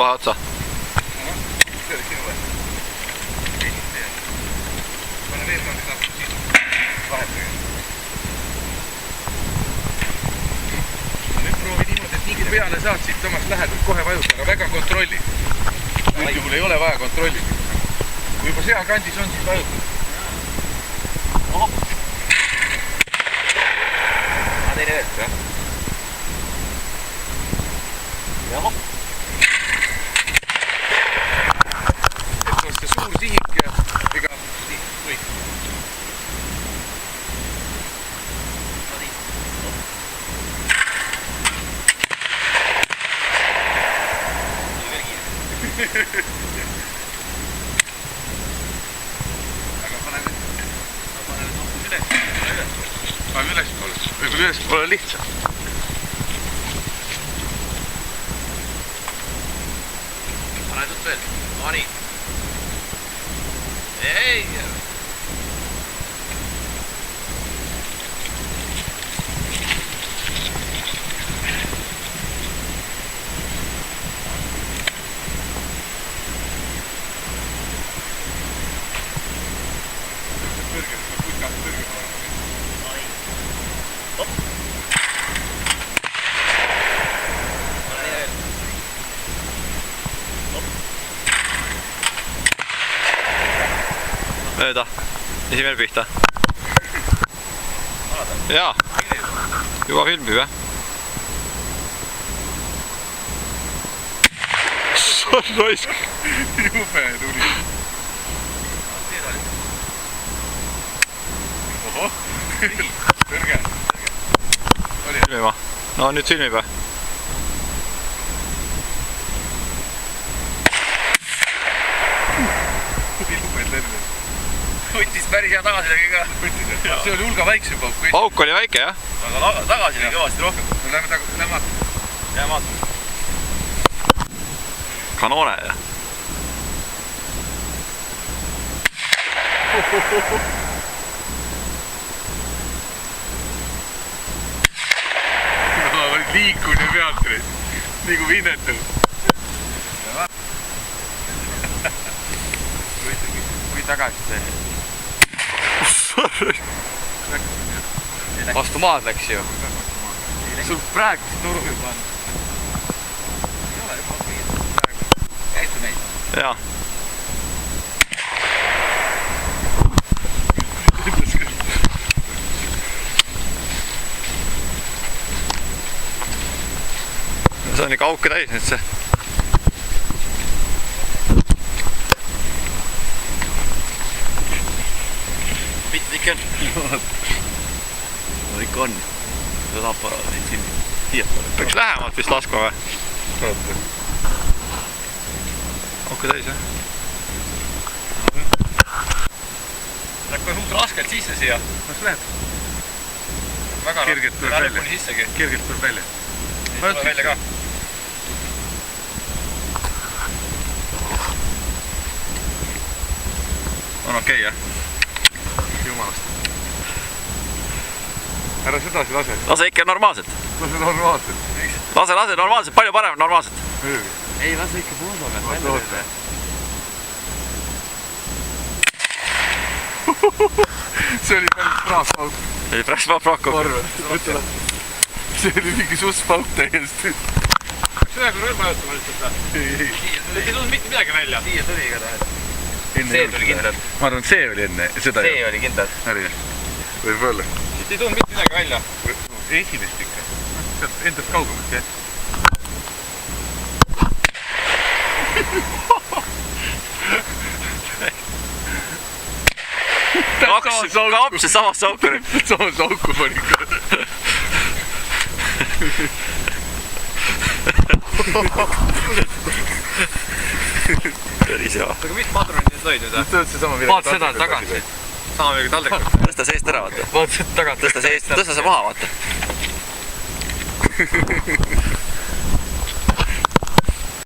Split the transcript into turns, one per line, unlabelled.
kohe otsa.
See oli sinu või? Pane veel saab siis vahetage. Nüüd proovi niimoodi, et nii kui peale saad siit samast lähedalt kohe vajuta, aga väga kontrolli. Üldjuhul ei ole vaja kontrolli. Kui juba seakandis on, siis vajuta.
Teine veel, jah. Jah.
Et on see suur sihik ja ega nii, või.
No nii. Tuli veel kiire.
Aga pane nüüd nokkus üles. Paneme ülespoole. Võib-olla ülespoole lihtsalt.
Pane tut veel. No nii. Ei!
Kõrge, putkast kõrge poole.
No nii. Top. Pane nii veel. Top.
Mööda. Esimene pihta. Jaa. Juba filmib, jah? Raisk.
Jube tuli. Ohoh. Kõrge.
Filmima. No nüüd filmib, jah?
Jubed lenne.
Võttis päris hea tagasi tegi ka.
See oli hulga väiksem pauk.
Pauk oli väike, jah?
Aga tagasi oli kõvasti rohkem.
No lähme vaatama.
Jää vaatama.
Kanoone, jah?
No, liikumine pealtreis. Nii kui vinnetul. Kui tagasi see.
Vastu maad läks ju.
Sul praegu turu juba on. Ei ole juba praegu. Käitu neid.
Jaa. See on ikka auke täis nüüd see.
Mitte ikka on. No ikka on. Seda saab neid siin hiiatada.
Peaks lähemalt vist laskma või?
Oota.
Auke täis, jah?
Läheb kohe suht raskelt sisse siia.
Kas läheb?
Väga
Kergelt tuleb välja.
Kuni sissegi.
Kergelt tuleb välja.
Nii tuleb välja ka.
On okei, jah?
Jumalast. Ära sedasi lase.
Lase ikka normaalselt.
Lase normaalselt.
Lase normaalselt, palju parem normaalselt.
Ei, lase ikka pulma pealt
Oota, oota. See oli päris praas pauk.
Ei päris praku.
See oli mingi suspauk täiesti.
Kas ühe kui rõõm vajutama lihtsalt?
Ei.
Ei tulnud mitte midagi välja. Siia tuli igatahes. See tuli kindlalt.
Ma arvan, et see oli enne.
See oli kindlalt.
Võib-olla.
Siit ei tulnud mitte midagi välja.
Esimest ikka. Sealt endast kaugemalt, jah.
Kapsi samasse auku nüüd.
Samasse auku pani ka.
Päris hea.
Aga mis padrunid need lõid nüüd?
Vaata
seda tagasi. Sama midagi taldekut.
Tõsta seest ära, vaata.
Vaata seda tagasi.
Tõsta see maha, vaata.